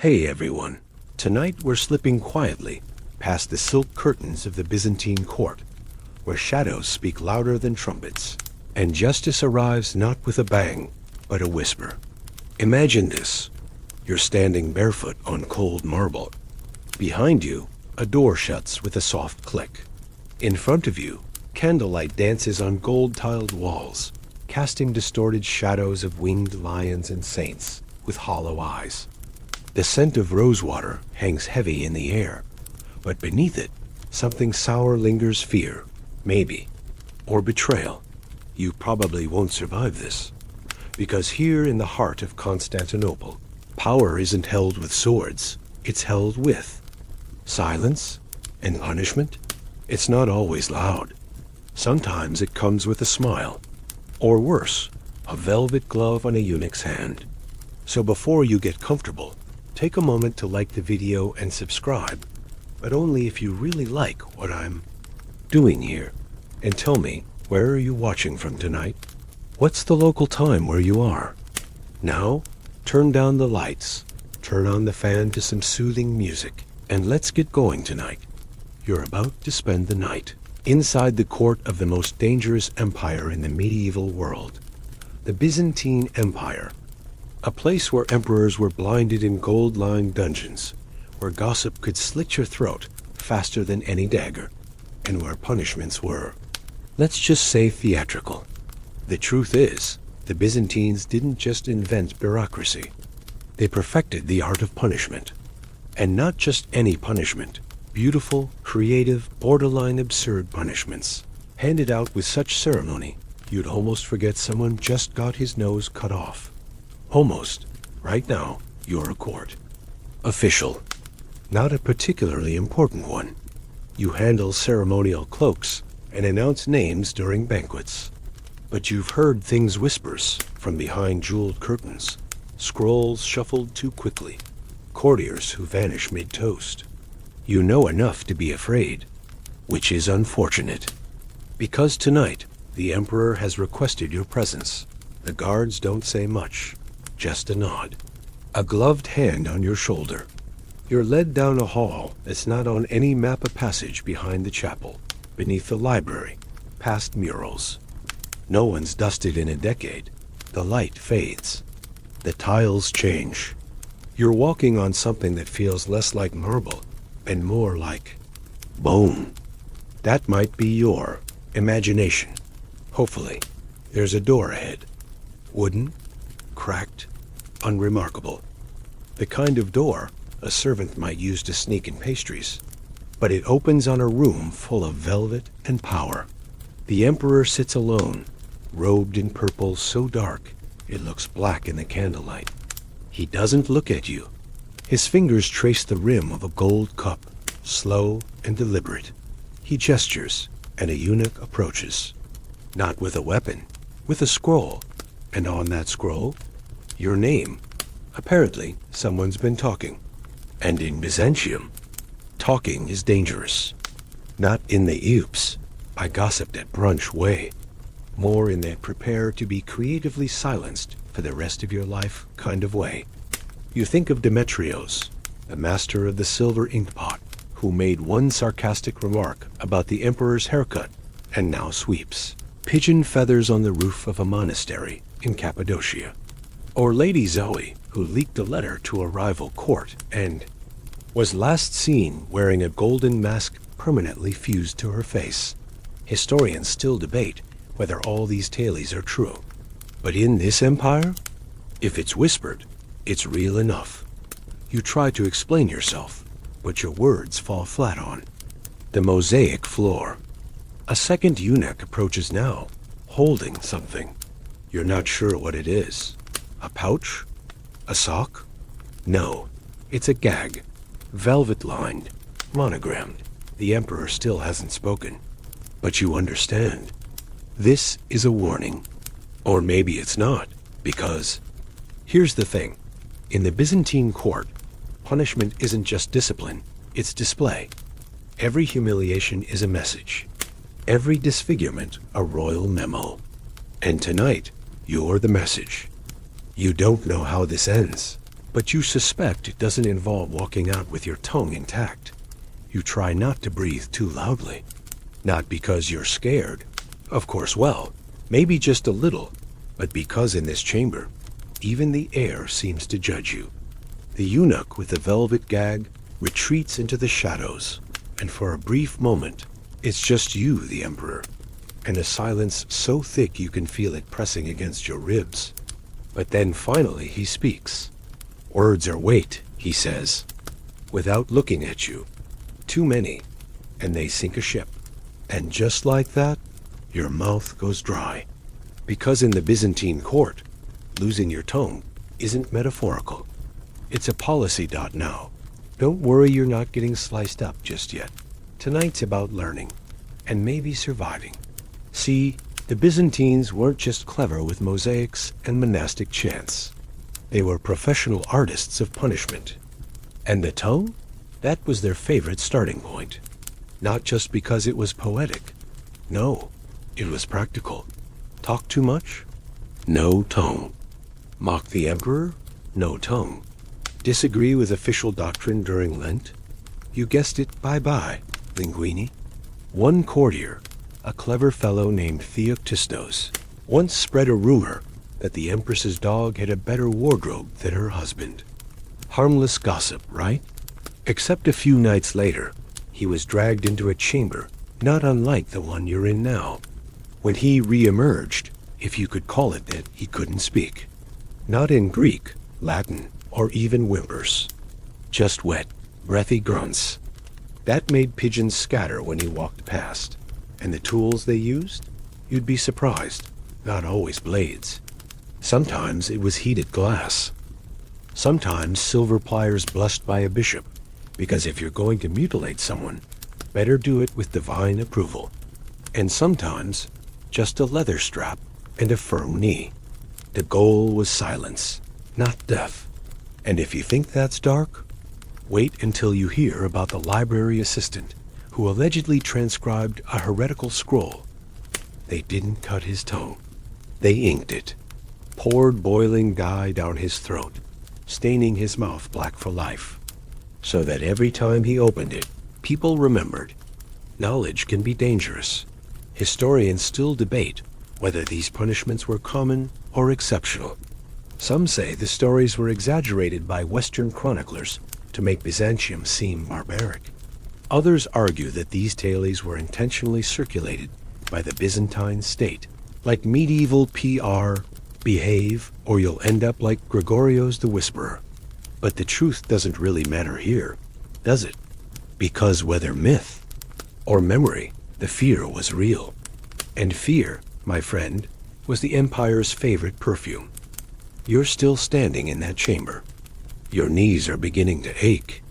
Hey everyone, tonight we're slipping quietly past the silk curtains of the Byzantine court, where shadows speak louder than trumpets, and justice arrives not with a bang, but a whisper. Imagine this. You're standing barefoot on cold marble. Behind you, a door shuts with a soft click. In front of you, candlelight dances on gold-tiled walls, casting distorted shadows of winged lions and saints with hollow eyes. The scent of rosewater hangs heavy in the air, but beneath it, something sour lingers: fear, maybe, or betrayal. You probably won't survive this, because here in the heart of Constantinople, power isn't held with swords, it's held with silence and punishment. It's not always loud. Sometimes it comes with a smile, or worse, a velvet glove on a eunuch's hand. So before you get comfortable, take a moment to like the video and subscribe, but only if you really like what I'm doing here. And tell me, where are you watching from tonight? What's the local time where you are? Now, turn down the lights, turn on the fan to some soothing music, and let's get going tonight. You're about to spend the night inside the court of the most dangerous empire in the medieval world, the Byzantine Empire. A place where emperors were blinded in gold-lined dungeons, where gossip could slit your throat faster than any dagger, and where punishments were, let's just say, theatrical. The truth is, the Byzantines didn't just invent bureaucracy. They perfected the art of punishment. And not just any punishment. Beautiful, creative, borderline absurd punishments, handed out with such ceremony, you'd almost forget someone just got his nose cut off. Almost. Right now, you're a court. Official. Not a particularly important one. You handle ceremonial cloaks and announce names during banquets. But you've heard things whispers from behind jeweled curtains, scrolls shuffled too quickly, courtiers who vanish mid-toast. You know enough to be afraid, which is unfortunate. Because tonight, the emperor has requested your presence. The guards don't say much. Just a nod, a gloved hand on your shoulder. You're led down a hall that's not on any map of passage behind the chapel, beneath the library, past murals. No one's dusted in a decade. The light fades. The tiles change. You're walking on something that feels less like marble and more like bone. That might be your imagination. Hopefully, there's a door ahead. Wooden, cracked, unremarkable. The kind of door a servant might use to sneak in pastries. But it opens on a room full of velvet and power. The emperor sits alone, robed in purple so dark it looks black in the candlelight. He doesn't look at you. His fingers trace the rim of a gold cup, slow and deliberate. He gestures, and a eunuch approaches. Not with a weapon, with a scroll. And on that scroll, your name. Apparently, someone's been talking. And in Byzantium, talking is dangerous. Not in the oops, I gossiped at brunch way. More in the prepare to be creatively silenced for the rest of your life kind of way. You think of Demetrios, the master of the silver inkpot, who made one sarcastic remark about the emperor's haircut and now sweeps pigeon feathers on the roof of a monastery in Cappadocia. Or Lady Zoe, who leaked a letter to a rival court and was last seen wearing a golden mask permanently fused to her face. Historians still debate whether all these tales are true. But in this empire, if it's whispered, it's real enough. You try to explain yourself, but your words fall flat on the mosaic floor. A second eunuch approaches now, holding something. You're not sure what it is. A pouch? A sock? No, it's a gag. Velvet-lined, monogrammed. The emperor still hasn't spoken. But you understand. This is a warning. Or maybe it's not, because here's the thing. In the Byzantine court, punishment isn't just discipline, it's display. Every humiliation is a message. Every disfigurement a royal memo. And tonight, you're the message. You don't know how this ends, But you suspect it doesn't involve walking out with your tongue intact. You try not to breathe too loudly. Not because you're scared. Of course, well, maybe just a little, but because in this chamber, even the air seems to judge you. The eunuch with the velvet gag retreats into the shadows, and for a brief moment, it's just you, the emperor, and a silence so thick you can feel it pressing against your ribs. But then finally he speaks. Words are weight, he says, without looking at you. Too many, and they sink a ship. And just like that, your mouth goes dry. Because in the Byzantine court, losing your tongue isn't metaphorical. It's a policy dot now. Don't worry you're not getting sliced up just yet. Tonight's about learning, and maybe surviving. See, the Byzantines weren't just clever with mosaics and monastic chants. They were professional artists of punishment. And the tongue? That was their favorite starting point. Not just because it was poetic. No, it was practical. Talk too much? No tongue. Mock the emperor? No tongue. Disagree with official doctrine during Lent? You guessed it, bye-bye, linguini. One courtier, a clever fellow named Theoctistos, once spread a rumor that the empress's dog had a better wardrobe than her husband. Harmless gossip, right? Except a few nights later, he was dragged into a chamber not unlike the one you're in now. When he re-emerged, if you could call it that, he couldn't speak. Not in Greek, Latin, or even whimpers. Just wet, breathy grunts. That made pigeons scatter when he walked past. And the tools they used? You'd be surprised. Not always blades. Sometimes it was heated glass. Sometimes silver pliers blessed by a bishop, because if you're going to mutilate someone, better do it with divine approval. And sometimes just a leather strap and a firm knee. The goal was silence, not death. And if you think that's dark, wait until you hear about the library assistant who allegedly transcribed a heretical scroll. They didn't cut his tongue. They inked it, poured boiling dye down his throat, staining his mouth black for life, so that every time he opened it, people remembered. Knowledge can be dangerous. Historians still debate whether these punishments were common or exceptional. Some say the stories were exaggerated by Western chroniclers to make Byzantium seem barbaric. Others argue that these tales were intentionally circulated by the Byzantine state, like medieval PR, behave, or you'll end up like Gregorio's the Whisperer. But the truth doesn't really matter here, does it? Because whether myth or memory, the fear was real. And fear, my friend, was the empire's favorite perfume. You're still standing in that chamber. Your knees are beginning to ache.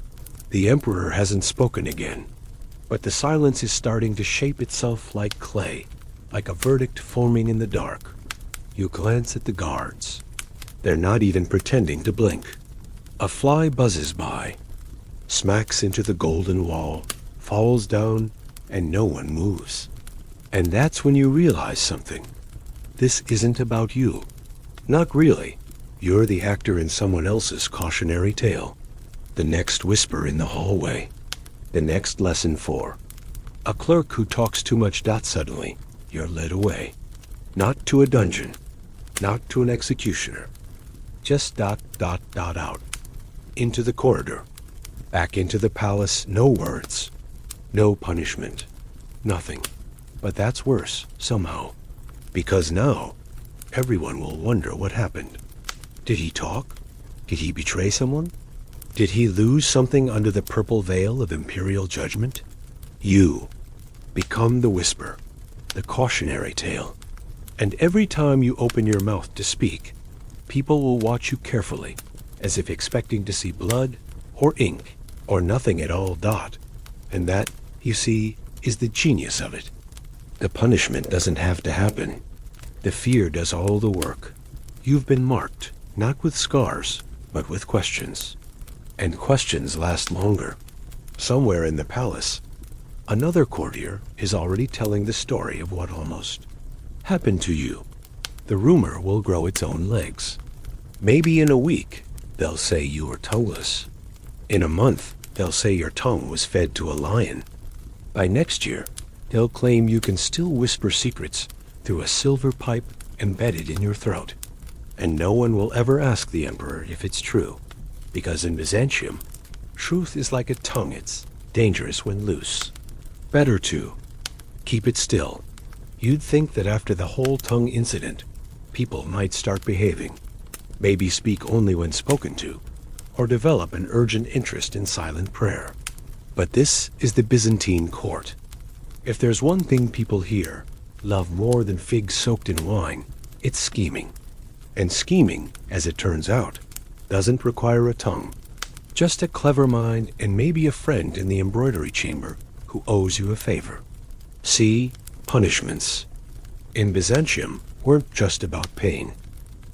The emperor hasn't spoken again, but the silence is starting to shape itself like clay, like a verdict forming in the dark. You glance at the guards. They're not even pretending to blink. A fly buzzes by, smacks into the golden wall, falls down, and no one moves. And that's when you realize something. This isn't about you. Not really. You're the actor in someone else's cautionary tale. The next whisper in the hallway. The next lesson for a clerk who talks too much. Suddenly, you're led away. Not to a dungeon. Not to an executioner. Just out. Into the corridor. Back into the palace. No words. No punishment. Nothing. But that's worse, somehow. Because now, everyone will wonder what happened. Did he talk? Did he betray someone? Did he lose something under the purple veil of imperial judgment? You become the whisper, the cautionary tale. And every time you open your mouth to speak, people will watch you carefully, as if expecting to see blood or ink or nothing at all. And that, you see, is the genius of it. The punishment doesn't have to happen. The fear does all the work. You've been marked, not with scars, but with questions. And questions last longer. Somewhere in the palace, another courtier is already telling the story of what almost happened to you. The rumor will grow its own legs. Maybe in a week, they'll say you were tongueless. In a month, they'll say your tongue was fed to a lion. By next year, they'll claim you can still whisper secrets through a silver pipe embedded in your throat. And no one will ever ask the emperor if it's true, because in Byzantium, truth is like a tongue. It's dangerous when loose. Better to keep it still. You'd think that after the whole tongue incident, people might start behaving, maybe speak only when spoken to, or develop an urgent interest in silent prayer. But this is the Byzantine court. If there's one thing people here love more than figs soaked in wine, it's scheming. And scheming, as it turns out, doesn't require a tongue. Just a clever mind and maybe a friend in the embroidery chamber who owes you a favor. See, punishments in Byzantium weren't just about pain.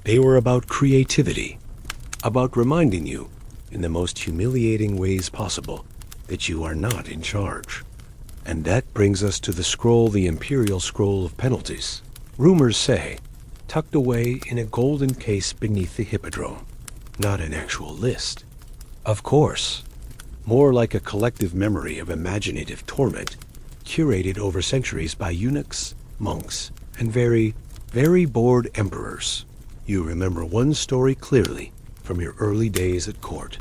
They were about creativity, about reminding you, in the most humiliating ways possible, that you are not in charge. And that brings us to the scroll, the imperial scroll of penalties. Rumors say, tucked away in a golden case beneath the hippodrome. Not an actual list, of course. More like a collective memory of imaginative torment, curated over centuries by eunuchs, monks, and very, very bored emperors. You remember one story clearly from your early days at court.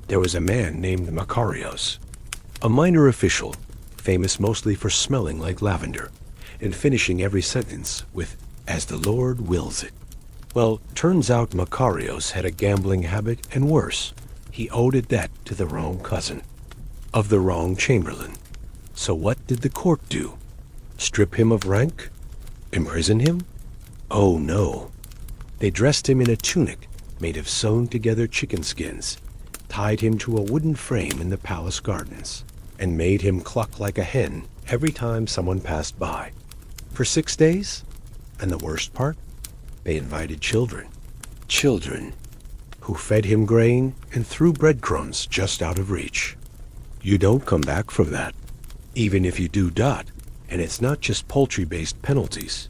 There was a man named Makarios, a minor official, famous mostly for smelling like lavender and finishing every sentence with, "As the Lord wills it." Well, turns out Makarios had a gambling habit, and worse, he owed a debt to the wrong cousin, of the wrong chamberlain. So what did the court do? Strip him of rank? Imprison him? Oh no. They dressed him in a tunic made of sewn-together chicken skins, tied him to a wooden frame in the palace gardens, and made him cluck like a hen every time someone passed by. For 6 days? And the worst part? They invited children. Children who fed him grain and threw breadcrumbs just out of reach. You don't come back from that. Even if you do dot, and it's not just poultry-based penalties.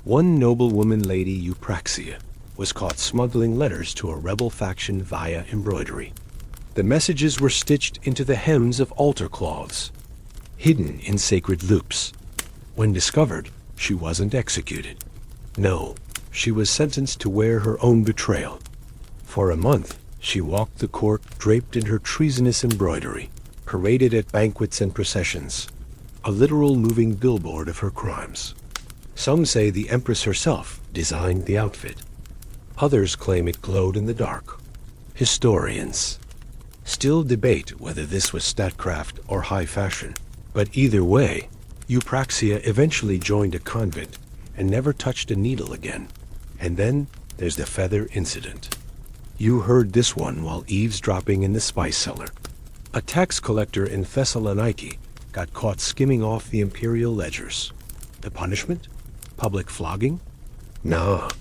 One noblewoman, Lady Eupraxia, was caught smuggling letters to a rebel faction via embroidery. The messages were stitched into the hems of altar cloths, hidden in sacred loops. When discovered, she wasn't executed. No, she was sentenced to wear her own betrayal. For a month, she walked the court draped in her treasonous embroidery, paraded at banquets and processions, a literal moving billboard of her crimes. Some say the Empress herself designed the outfit. Others claim it glowed in the dark. Historians still debate whether this was statecraft or high fashion. But either way, Eupraxia eventually joined a convent and never touched a needle again. And then there's the feather incident. You heard this one while eavesdropping in the spice cellar. A tax collector in Thessaloniki got caught skimming off the imperial ledgers. The punishment? Public flogging? Nah.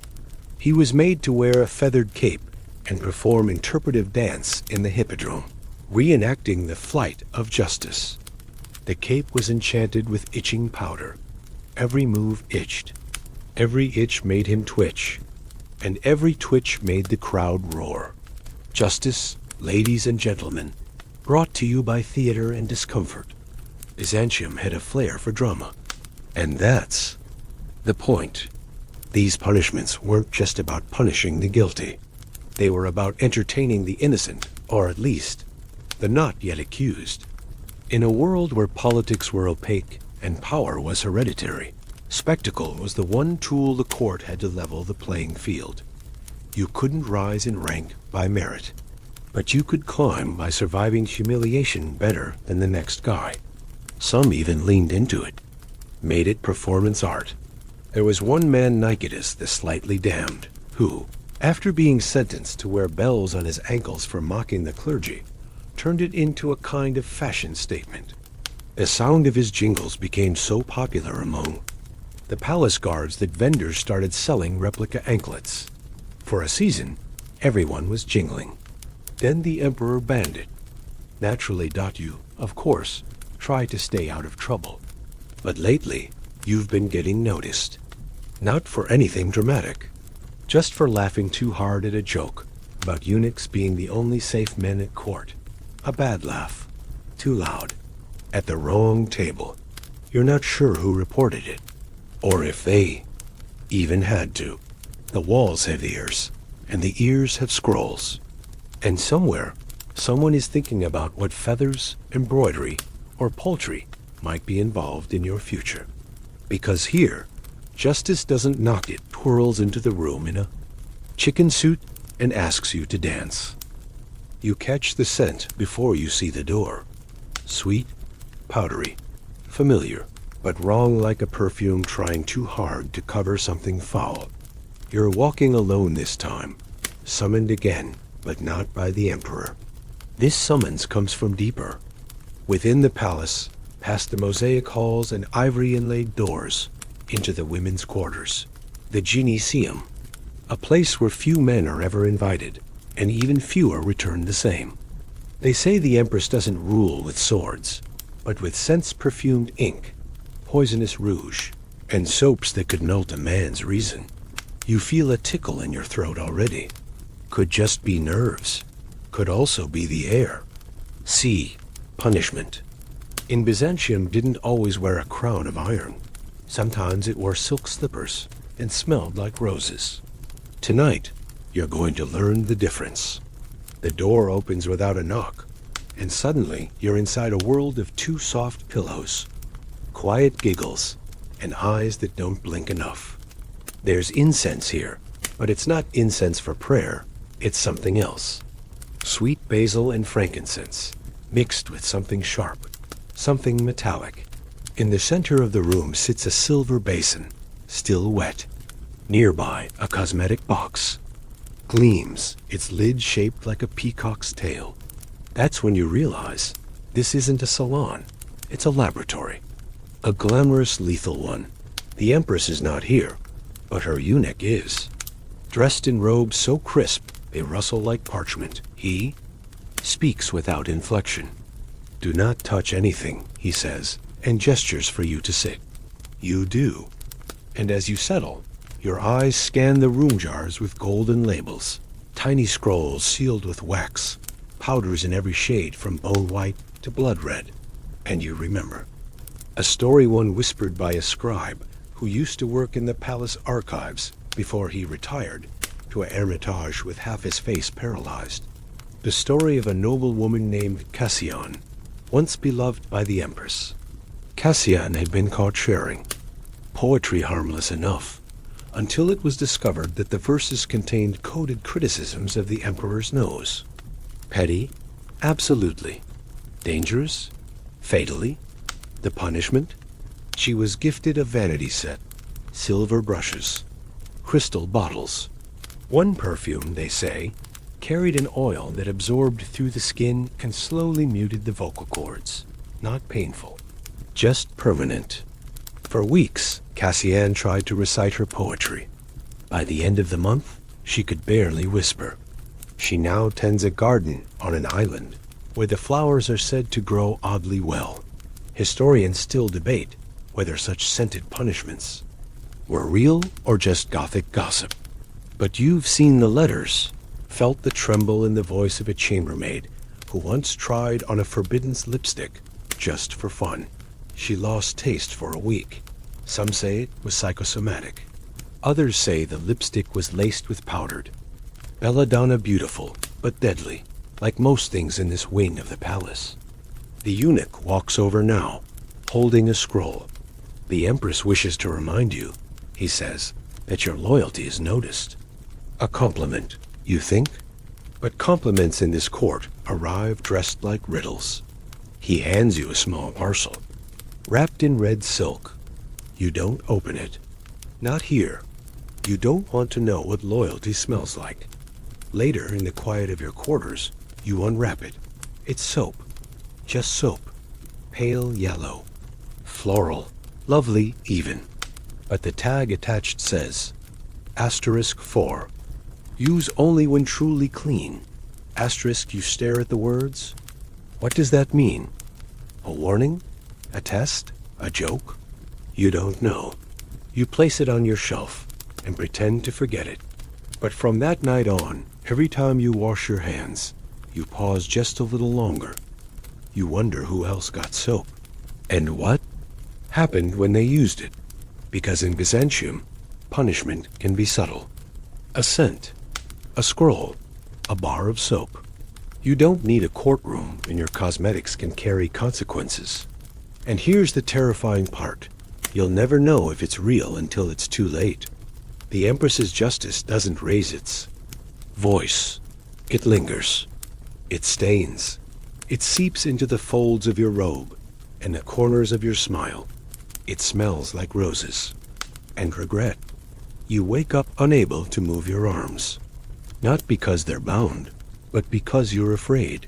He was made to wear a feathered cape and perform interpretive dance in the hippodrome, reenacting the flight of justice. The cape was enchanted with itching powder. Every move itched. Every itch made him twitch, and every twitch made the crowd roar. Justice, ladies and gentlemen, brought to you by theater and discomfort. Byzantium had a flair for drama. And that's the point. These punishments weren't just about punishing the guilty. They were about entertaining the innocent, or at least, the not yet accused. In a world where politics were opaque and power was hereditary, spectacle was the one tool the court had to level the playing field. You couldn't rise in rank by merit, but you could climb by surviving humiliation better than the next guy. Some even leaned into it, made it performance art. There was one man, Nicetas the slightly damned, who, after being sentenced to wear bells on his ankles for mocking the clergy, turned it into a kind of fashion statement. The sound of his jingles became so popular among the palace guards that vendors started selling replica anklets. For a season, everyone was jingling. Then the emperor banned it. Naturally, you, of course, try to stay out of trouble. But lately, you've been getting noticed. Not for anything dramatic, just for laughing too hard at a joke, about eunuchs being the only safe men at court. A bad laugh. Too loud. At the wrong table. You're not sure who reported it, or if they even had to. The walls have ears, and the ears have scrolls. And somewhere, someone is thinking about what feathers, embroidery, or poultry might be involved in your future. Because here, justice doesn't knock, it twirls into the room in a chicken suit and asks you to dance. You catch the scent before you see the door. Sweet, powdery, familiar, but wrong like a perfume trying too hard to cover something foul. You're walking alone this time, summoned again, but not by the emperor. This summons comes from deeper. Within the palace, past the mosaic halls and ivory-inlaid doors, into the women's quarters, the Gyneceum, a place where few men are ever invited, and even fewer return the same. They say the empress doesn't rule with swords, but with scents-perfumed ink, poisonous rouge, and soaps that could melt a man's reason. You feel a tickle in your throat already. Could just be nerves. Could also be the air. See, punishment. In Byzantium didn't always wear a crown of iron. Sometimes it wore silk slippers and smelled like roses. Tonight, you're going to learn the difference. The door opens without a knock, and suddenly you're inside a world of two soft pillows, quiet giggles, and eyes that don't blink enough. There's incense here, but it's not incense for prayer, it's something else. Sweet basil and frankincense, mixed with something sharp, something metallic. In the center of the room sits a silver basin, still wet. Nearby, a cosmetic box. Gleams, its lid shaped like a peacock's tail. That's when you realize this isn't a salon, it's a laboratory. A glamorous, lethal one. The empress is not here, but her eunuch is. Dressed in robes so crisp they rustle like parchment, he speaks without inflection. Do not touch anything, he says, and gestures for you to sit. You do. And as you settle, your eyes scan the room jars with golden labels, tiny scrolls sealed with wax, powders in every shade from bone white to blood red. And you remember. A story one whispered by a scribe who used to work in the palace archives before he retired to a hermitage with half his face paralyzed. The story of a noble woman named Cassian, once beloved by the empress. Cassian had been caught sharing. Poetry harmless enough, until it was discovered that the verses contained coded criticisms of the emperor's nose. Petty? Absolutely. Dangerous? Fatally? The punishment? She was gifted a vanity set, silver brushes, crystal bottles. One perfume, they say, carried an oil that absorbed through the skin and slowly muted the vocal cords. Not painful, just permanent. For weeks, Cassian tried to recite her poetry. By the end of the month, she could barely whisper. She now tends a garden on an island, where the flowers are said to grow oddly well. Historians still debate whether such scented punishments were real or just Gothic gossip. But you've seen the letters, felt the tremble in the voice of a chambermaid who once tried on a forbidden lipstick just for fun. She lost taste for a week. Some say it was psychosomatic. Others say the lipstick was laced with powdered. Belladonna beautiful, but deadly, like most things in this wing of the palace. The eunuch walks over now, holding a scroll. The empress wishes to remind you, he says, that your loyalty is noticed. A compliment, you think? But compliments in this court arrive dressed like riddles. He hands you a small parcel, wrapped in red silk. You don't open it. Not here. You don't want to know what loyalty smells like. Later, in the quiet of your quarters, you unwrap it. It's soap. Just soap. Pale yellow. Floral. Lovely even. But the tag attached says, *4. Use only when truly clean. *, you stare at the words. What does that mean? A warning? A test? A joke? You don't know. You place it on your shelf and pretend to forget it. But from that night on, Every time you wash your hands, you pause just a little longer. You wonder who else got soap. And what happened when they used it. Because in Byzantium, punishment can be subtle. A cent, a scroll, a bar of soap. You don't need a courtroom, and your cosmetics can carry consequences. And here's the terrifying part. You'll never know if it's real until it's too late. The Empress's justice doesn't raise its voice. It lingers. It stains. It seeps into the folds of your robe and the corners of your smile. It smells like roses and regret. You wake up unable to move your arms. Not because they're bound, but because you're afraid.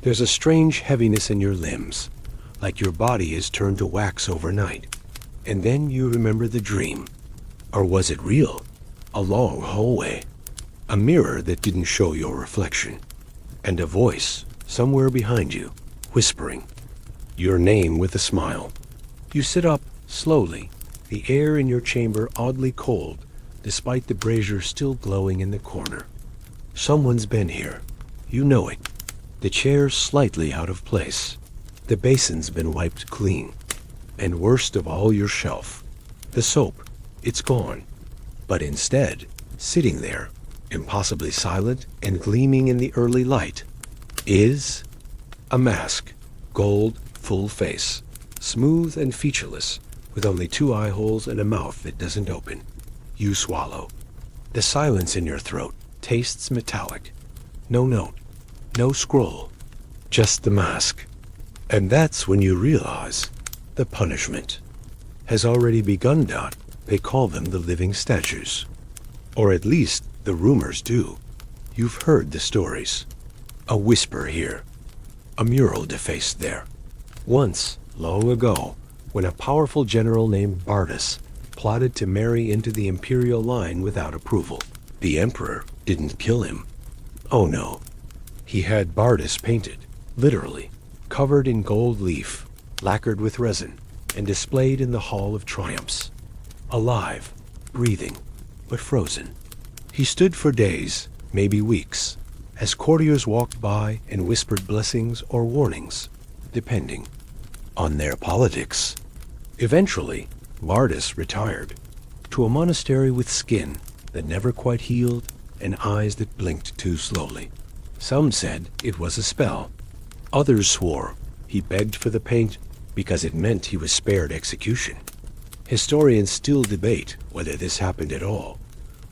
There's a strange heaviness in your limbs, like your body is turned to wax overnight. And then you remember the dream. Or was it real? A long hallway. A mirror that didn't show your reflection. And a voice somewhere behind you, whispering your name with a smile. You sit up slowly, the air in your chamber oddly cold, despite the brazier still glowing in the corner. Someone's been here. You know it. The chair's slightly out of place. The basin's been wiped clean. And worst of all, your shelf. The soap. It's gone. But instead, sitting there, impossibly silent and gleaming in the early light, is a mask. Gold, full face. Smooth and featureless, with only 2 eye holes and a mouth that doesn't open. You swallow. The silence in your throat tastes metallic. No note, no scroll, just the mask. And that's when you realize the punishment has already begun, Dot. They call them the living statues. Or at least the rumors do. You've heard the stories. A whisper here. A mural defaced there. Once, long ago, when a powerful general named Bardas plotted to marry into the imperial line without approval. The emperor didn't kill him. Oh no. He had Bardas painted, literally, covered in gold leaf, lacquered with resin, and displayed in the Hall of Triumphs. Alive, breathing, but frozen. He stood for days, maybe weeks, as courtiers walked by and whispered blessings or warnings, depending on their politics. Eventually, Bardas retired to a monastery with skin that never quite healed and eyes that blinked too slowly. Some said it was a spell. Others swore he begged for the paint because it meant he was spared execution. Historians still debate whether this happened at all,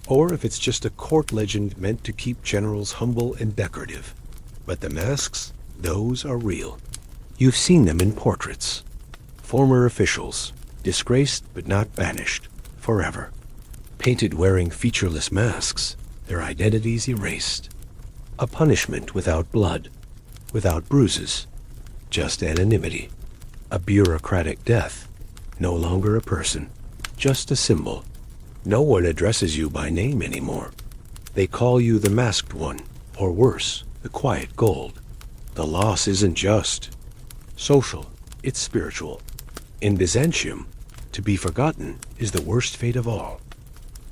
or if it's just a court legend meant to keep generals humble and decorative. But the masks, those are real. You've seen them in portraits. Former officials, disgraced but not banished, forever. Painted wearing featureless masks, their identities erased. A punishment without blood, without bruises, just anonymity. A bureaucratic death, no longer a person, just a symbol. No one addresses you by name anymore. They call you the masked one, or worse, the quiet gold. The loss isn't just social, it's spiritual. In Byzantium, to be forgotten is the worst fate of all.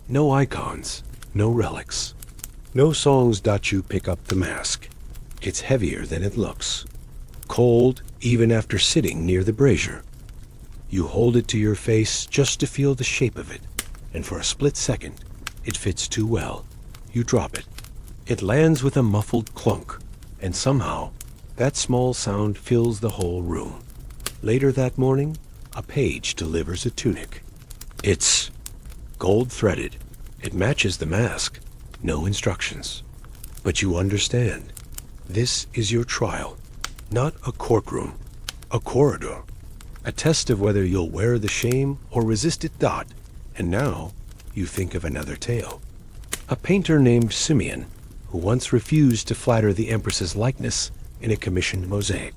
No icons, no relics, no songs that you pick up the mask. It's heavier than it looks. Cold even after sitting near the brazier. You hold it to your face just to feel the shape of it, and for a split second, it fits too well. You drop it. It lands with a muffled clunk, and somehow, that small sound fills the whole room. Later that morning, a page delivers a tunic. It's gold-threaded. It matches the mask. No instructions. But you understand. This is your trial. Not a courtroom. A corridor. A test of whether you'll wear the shame or resist it. Dot. And now, you think of another tale. A painter named Simeon, who once refused to flatter the Empress's likeness in a commissioned mosaic.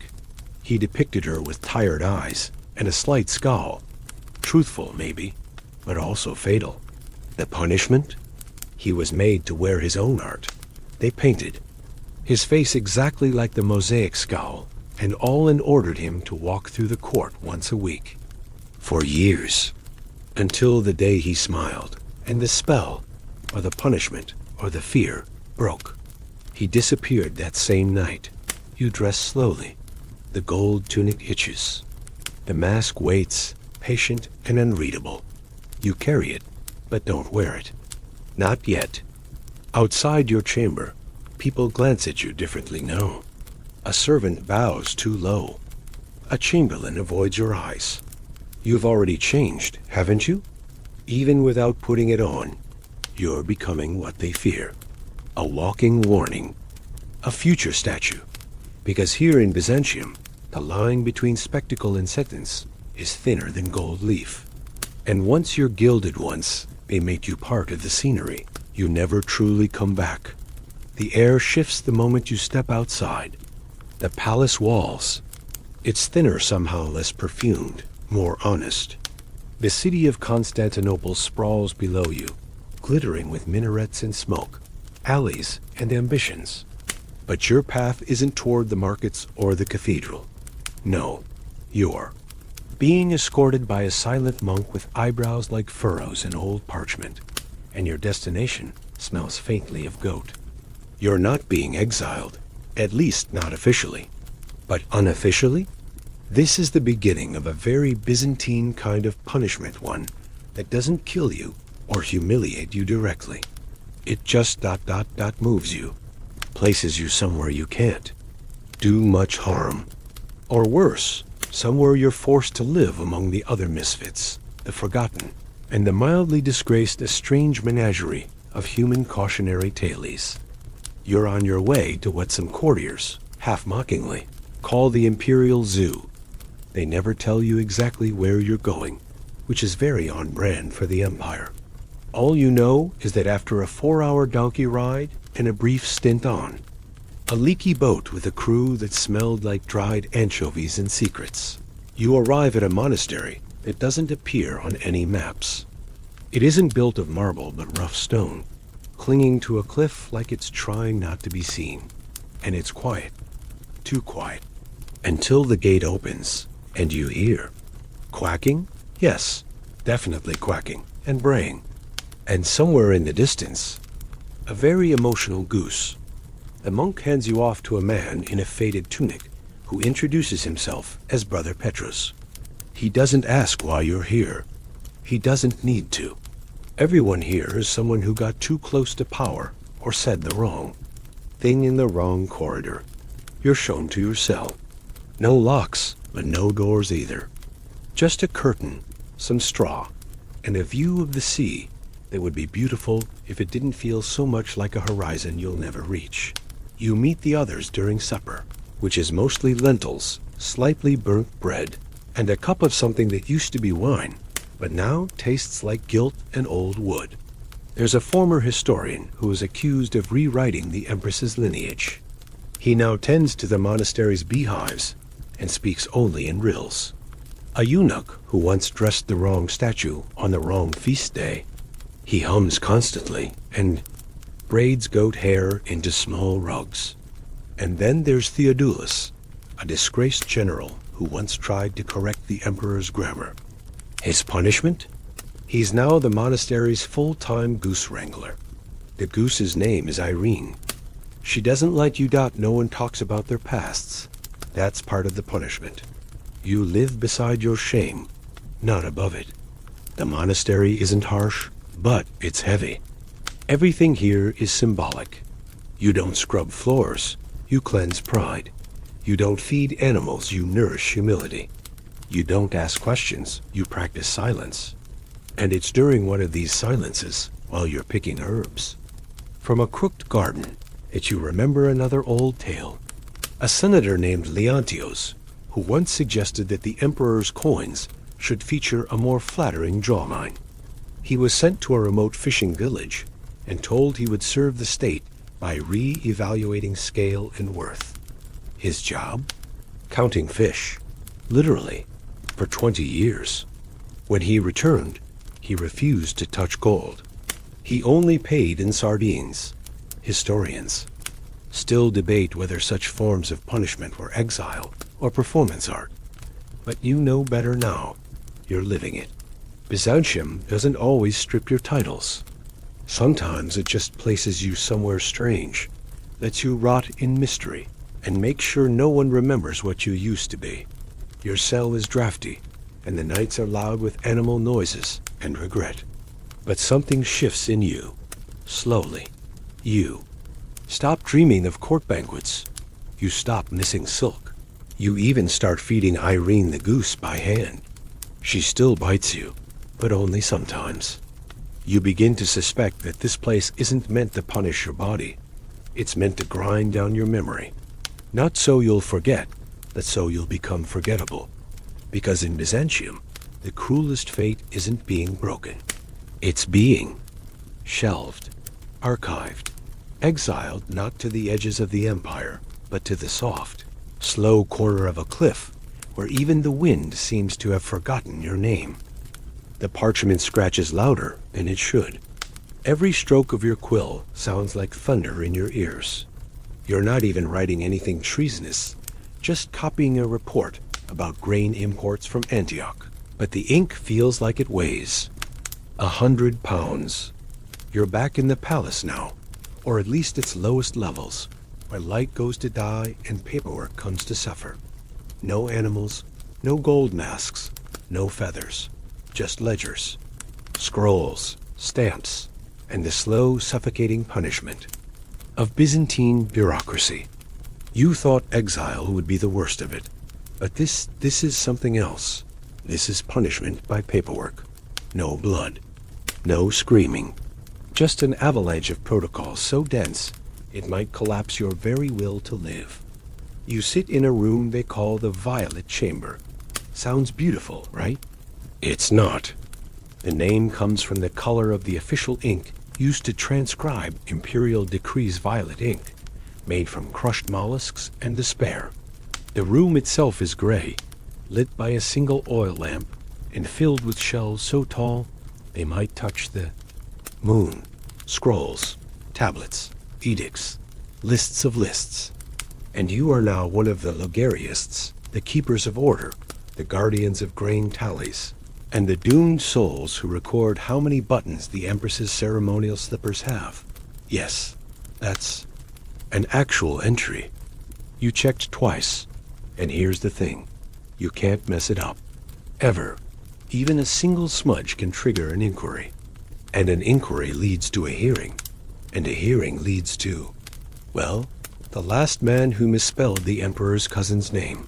He depicted her with tired eyes and a slight scowl. Truthful, maybe, but also fatal. The punishment? He was made to wear his own art. They painted his face exactly like the mosaic scowl, and all ordered him to walk through the court once a week. For years. Until the day he smiled, and the spell, or the punishment, or the fear, broke. He disappeared that same night. You dress slowly. The gold tunic itches. The mask waits, patient and unreadable. You carry it, but don't wear it. Not yet. Outside your chamber, people glance at you differently now. A servant bows too low. A chamberlain avoids your eyes. You've already changed, haven't you? Even without putting it on, you're becoming what they fear. A walking warning. A future statue. Because here in Byzantium, the line between spectacle and sentence is thinner than gold leaf. And once you're gilded once, they make you part of the scenery. You never truly come back. The air shifts the moment you step outside. The palace walls. It's thinner, somehow less perfumed, more honest. The city of Constantinople sprawls below you, glittering with minarets and smoke, alleys and ambitions. But your path isn't toward the markets or the cathedral. No, you're being escorted by a silent monk with eyebrows like furrows in old parchment, and your destination smells faintly of goat. You're not being exiled, at least not officially. But unofficially, this is the beginning of a very Byzantine kind of punishment, one that doesn't kill you or humiliate you directly. It just moves you, places you somewhere you can't do much harm. Or worse, somewhere you're forced to live among the other misfits, the forgotten, and the mildly disgraced, a strange menagerie of human cautionary tales. You're on your way to what some courtiers, half-mockingly, call the Imperial Zoo. They never tell you exactly where you're going, which is very on brand for the Empire. All you know is that after a 4-hour donkey ride and a brief stint on, a leaky boat with a crew that smelled like dried anchovies and secrets, you arrive at a monastery that doesn't appear on any maps. It isn't built of marble but rough stone, clinging to a cliff like it's trying not to be seen. And it's quiet, too quiet, until the gate opens and you hear quacking. Yes, definitely quacking and braying. And somewhere in the distance, a very emotional goose. The monk hands you off to a man in a faded tunic who introduces himself as Brother Petrus. He doesn't ask why you're here. He doesn't need to. Everyone here is someone who got too close to power or said the wrong thing in the wrong corridor. You're shown to your cell. No locks, but no doors either. Just a curtain, some straw, and a view of the sea that would be beautiful if it didn't feel so much like a horizon you'll never reach. You meet the others during supper, which is mostly lentils, slightly burnt bread, and a cup of something that used to be wine, but now tastes like gilt and old wood. There's a former historian who is accused of rewriting the Empress's lineage. He now tends to the monastery's beehives and speaks only in rills. A eunuch who once dressed the wrong statue on the wrong feast day. He hums constantly and braids goat hair into small rugs. And then there's Theodulus, a disgraced general who once tried to correct the emperor's grammar. His punishment? He's now the monastery's full-time goose wrangler. The goose's name is Irene. She doesn't let you doubt no one talks about their pasts. That's part of the punishment. You live beside your shame, not above it. The monastery isn't harsh, but it's heavy. Everything here is symbolic. You don't scrub floors, you cleanse pride. You don't feed animals, you nourish humility. You don't ask questions, you practice silence. And it's during one of these silences, while you're picking herbs from a crooked garden, that you remember another old tale. A senator named Leontios, who once suggested that the emperor's coins should feature a more flattering jawline. He was sent to a remote fishing village and told he would serve the state by re-evaluating scale and worth. His job? Counting fish, literally, for 20 years. When he returned, he refused to touch gold. He only paid in sardines. Historians still debate whether such forms of punishment were exile or performance art. But you know better now. You're living it. Byzantium doesn't always strip your titles. Sometimes it just places you somewhere strange, lets you rot in mystery, and makes sure no one remembers what you used to be. Your cell is drafty, and the nights are loud with animal noises and regret. But something shifts in you, slowly. You stop dreaming of court banquets. You stop missing silk. You even start feeding Irene the goose by hand. She still bites you, but only sometimes. You begin to suspect that this place isn't meant to punish your body. It's meant to grind down your memory. Not so you'll forget, but so you'll become forgettable. Because in Byzantium, the cruelest fate isn't being broken. It's being shelved, archived, exiled not to the edges of the empire, but to the soft, slow corner of a cliff where even the wind seems to have forgotten your name. The parchment scratches louder than it should. Every stroke of your quill sounds like thunder in your ears. You're not even writing anything treasonous, just copying a report about grain imports from Antioch. But the ink feels like it weighs 100 pounds. You're back in the palace now, or at least its lowest levels, where light goes to die and paperwork comes to suffer. No animals, no gold masks, no feathers, just ledgers, scrolls, stamps, and the slow, suffocating punishment of Byzantine bureaucracy. You thought exile would be the worst of it, but this is something else. This is punishment by paperwork. No blood, no screaming, just an avalanche of protocols so dense it might collapse your very will to live. You sit in a room they call the Violet Chamber. Sounds beautiful, right? It's not. The name comes from the color of the official ink used to transcribe imperial decrees, violet ink, made from crushed mollusks and despair. The room itself is gray, lit by a single oil lamp, and filled with shelves so tall they might touch the moon. Scrolls, tablets, edicts, lists of lists. And you are now one of the logarists, the keepers of order, the guardians of grain tallies, and the doomed souls who record how many buttons the Empress's ceremonial slippers have. Yes, that's an actual entry. You checked twice, and here's the thing. You can't mess it up. Ever. Even a single smudge can trigger an inquiry. And an inquiry leads to a hearing. And a hearing leads to, well, the last man who misspelled the emperor's cousin's name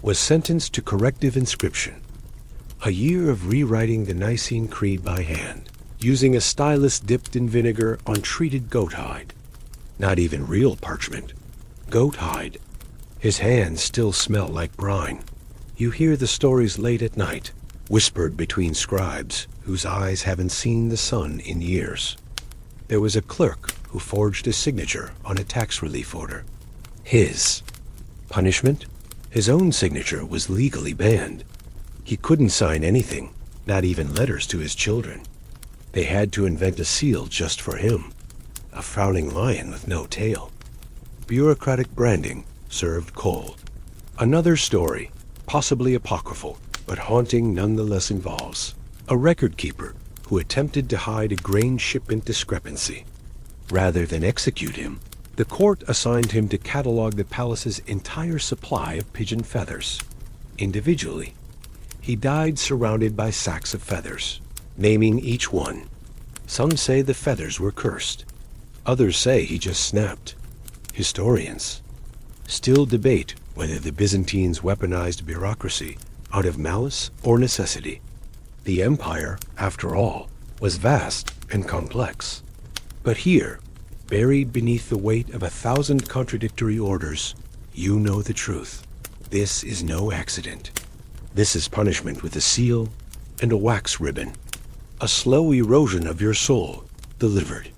was sentenced to corrective inscription. A year of rewriting the Nicene Creed by hand, using a stylus dipped in vinegar on treated goat hide. Not even real parchment. Goat hide. His hands still smell like brine. You hear the stories late at night, whispered between scribes whose eyes haven't seen the sun in years. There was a clerk who forged a signature on a tax relief order. His punishment? His own signature was legally banned. He couldn't sign anything, not even letters to his children. They had to invent a seal just for him, a frowning lion with no tail. Bureaucratic branding served cold. Another story, possibly apocryphal, but haunting nonetheless, involves a record keeper who attempted to hide a grain shipment discrepancy. Rather than execute him, the court assigned him to catalog the palace's entire supply of pigeon feathers. Individually, he died surrounded by sacks of feathers, naming each one. Some say the feathers were cursed. Others say he just snapped. Historians still debate whether the Byzantines weaponized bureaucracy out of malice or necessity. The empire, after all, was vast and complex. But here, buried beneath the weight of 1,000 contradictory orders, you know the truth. This is no accident. This is punishment with a seal and a wax ribbon. A slow erosion of your soul, delivered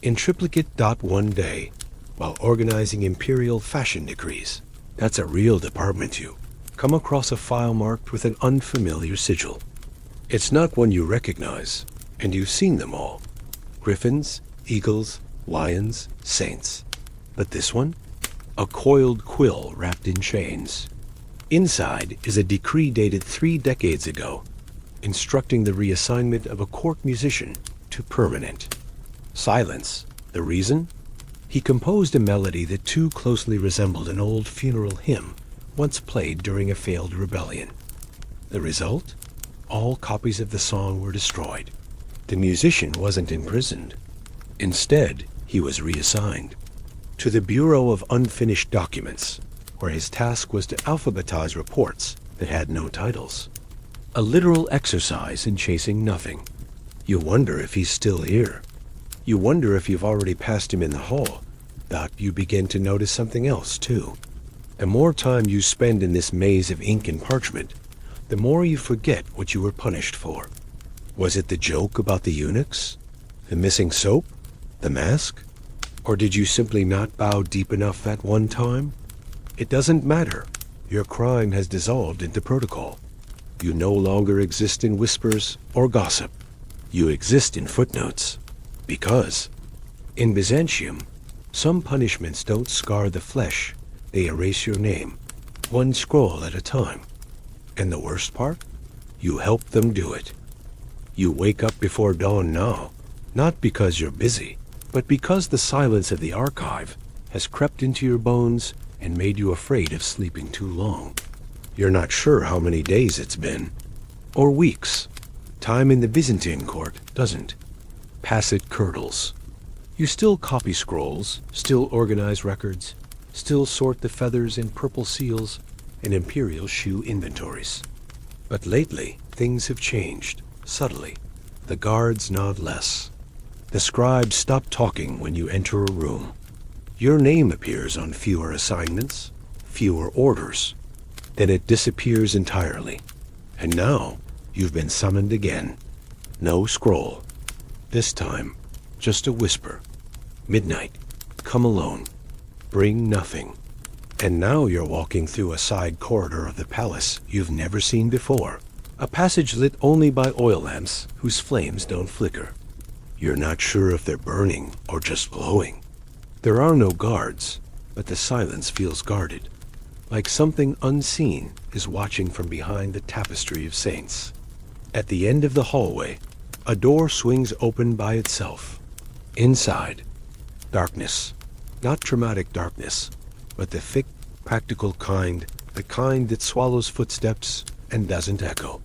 in triplicate. One day, while organizing imperial fashion decrees. That's a real department. You come across a file marked with an unfamiliar sigil. It's not one you recognize, and you've seen them all. Griffins, eagles, lions, saints. But this one? A coiled quill wrapped in chains. Inside is a decree dated 3 decades ago, instructing the reassignment of a court musician to permanent silence. The reason? He composed a melody that too closely resembled an old funeral hymn once played during a failed rebellion. The result? All copies of the song were destroyed. The musician wasn't imprisoned. Instead, he was reassigned to the Bureau of Unfinished Documents, where his task was to alphabetize reports that had no titles. A literal exercise in chasing nothing. You wonder if he's still here. You wonder if you've already passed him in the hall, but you begin to notice something else, too. The more time you spend in this maze of ink and parchment, the more you forget what you were punished for. Was it the joke about the eunuchs? The missing soap? The mask? Or did you simply not bow deep enough that one time? It doesn't matter. Your crime has dissolved into protocol. You no longer exist in whispers or gossip. You exist in footnotes. Because, in Byzantium, some punishments don't scar the flesh, they erase your name, one scroll at a time. And the worst part? You help them do it. You wake up before dawn now, not because you're busy, but because the silence of the archive has crept into your bones and made you afraid of sleeping too long. You're not sure how many days it's been, or weeks. Time in the Byzantine court doesn't. Pass it curdles. You still copy scrolls, still organize records, still sort the feathers in purple seals and imperial shoe inventories. But lately, things have changed, subtly. The guards nod less. The scribes stop talking when you enter a room. Your name appears on fewer assignments, fewer orders. Then it disappears entirely. And now, you've been summoned again. No scroll. This time, just a whisper. Midnight. Come alone. Bring nothing. And now you're walking through a side corridor of the palace you've never seen before. A passage lit only by oil lamps whose flames don't flicker. You're not sure if they're burning or just glowing. There are no guards, but the silence feels guarded, like something unseen is watching from behind the tapestry of saints. At the end of the hallway, a door swings open by itself. Inside, darkness. Not traumatic darkness, but the thick, practical kind, the kind that swallows footsteps and doesn't echo.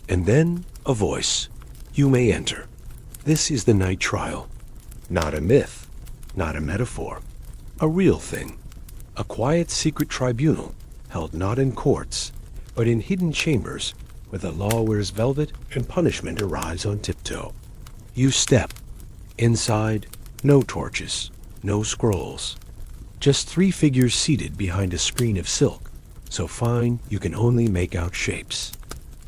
And then, a voice. You may enter. This is the night trial. Not a myth, not a metaphor. A real thing. A quiet secret tribunal, held not in courts, but in hidden chambers where the law wears velvet and punishment arrives on tiptoe. You step. Inside, no torches, no scrolls. Just 3 figures seated behind a screen of silk, so fine you can only make out shapes.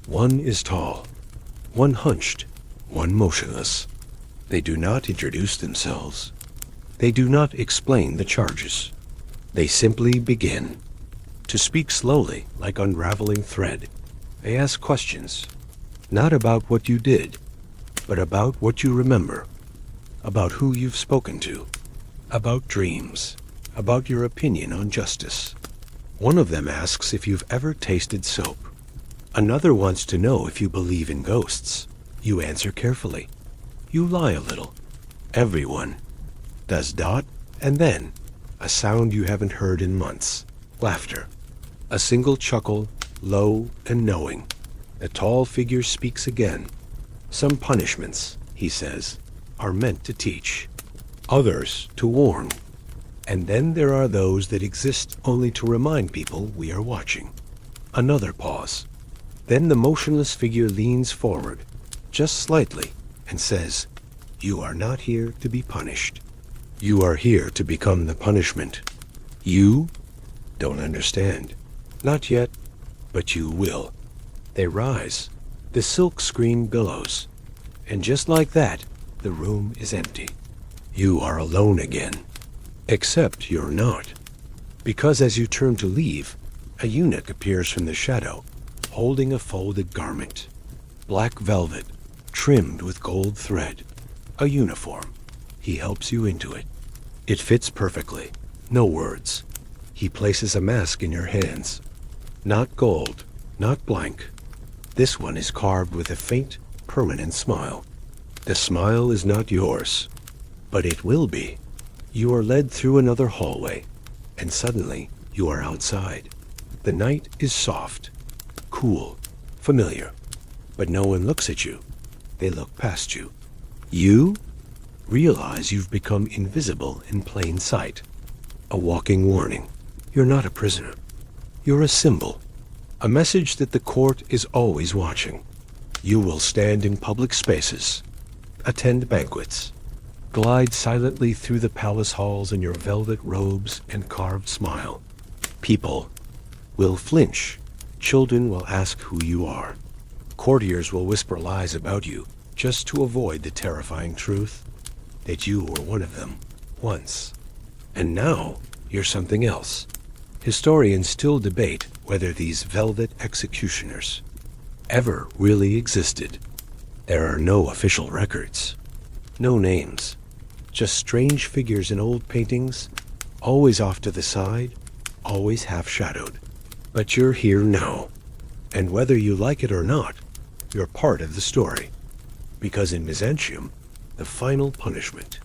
One is tall, one hunched, one motionless. They do not introduce themselves. They do not explain the charges. They simply begin. To speak slowly, like unraveling thread. They ask questions, not about what you did, but about what you remember, about who you've spoken to, about dreams, about your opinion on justice. One of them asks if you've ever tasted soap. Another wants to know if you believe in ghosts. You answer carefully. You lie a little. Everyone does dot, and then a sound you haven't heard in months. Laughter. A single chuckle, low and knowing. The tall figure speaks again. Some punishments, he says, are meant to teach. Others to warn. And then there are those that exist only to remind people we are watching. Another pause. Then the motionless figure leans forward, just slightly, and says, "You are not here to be punished. You are here to become the punishment." You don't understand. Not yet, but you will. They rise. The silk screen billows. And just like that, the room is empty. You are alone again. Except you're not. Because as you turn to leave, a eunuch appears from the shadow, holding a folded garment. Black velvet, trimmed with gold thread. A uniform. He helps you into it. It fits perfectly. No words. He places a mask in your hands. Not gold, not blank. This one is carved with a faint, permanent smile. The smile is not yours, but it will be. You are led through another hallway, and suddenly you are outside. The night is soft, cool, familiar, but no one looks at you. They look past you. You realize you've become invisible in plain sight. A walking warning. You're not a prisoner. You're a symbol. A message that the court is always watching. You will stand in public spaces, attend banquets, glide silently through the palace halls in your velvet robes and carved smile. People will flinch. Children will ask who you are. Courtiers will whisper lies about you just to avoid the terrifying truth that you were one of them once. And now you're something else. Historians still debate whether these velvet executioners ever really existed. There are no official records, no names, just strange figures in old paintings, always off to the side, always half-shadowed. But you're here now, and whether you like it or not, you're part of the story. Because in Byzantium, the final punishment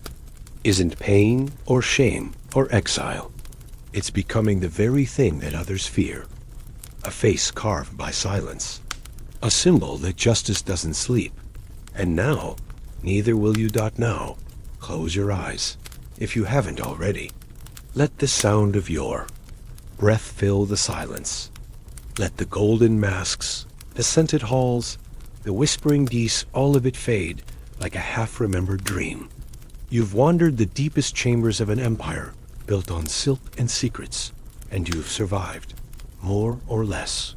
isn't pain or shame or exile. It's becoming the very thing that others fear. A face carved by silence. A symbol that justice doesn't sleep. And now, neither will you. Now, close your eyes, if you haven't already. Let the sound of your breath fill the silence. Let the golden masks, the scented halls, the whispering geese, all of it fade like a half-remembered dream. You've wandered the deepest chambers of an empire built on silk and secrets, and you've survived, more or less.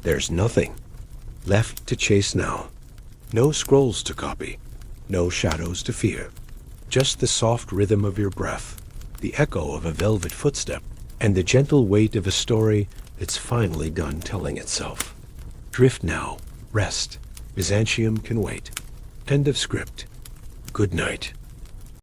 There's nothing left to chase now. No scrolls to copy, no shadows to fear. Just the soft rhythm of your breath, the echo of a velvet footstep, and the gentle weight of a story that's finally done telling itself. Drift now, rest. Byzantium can wait. End of script. Good night.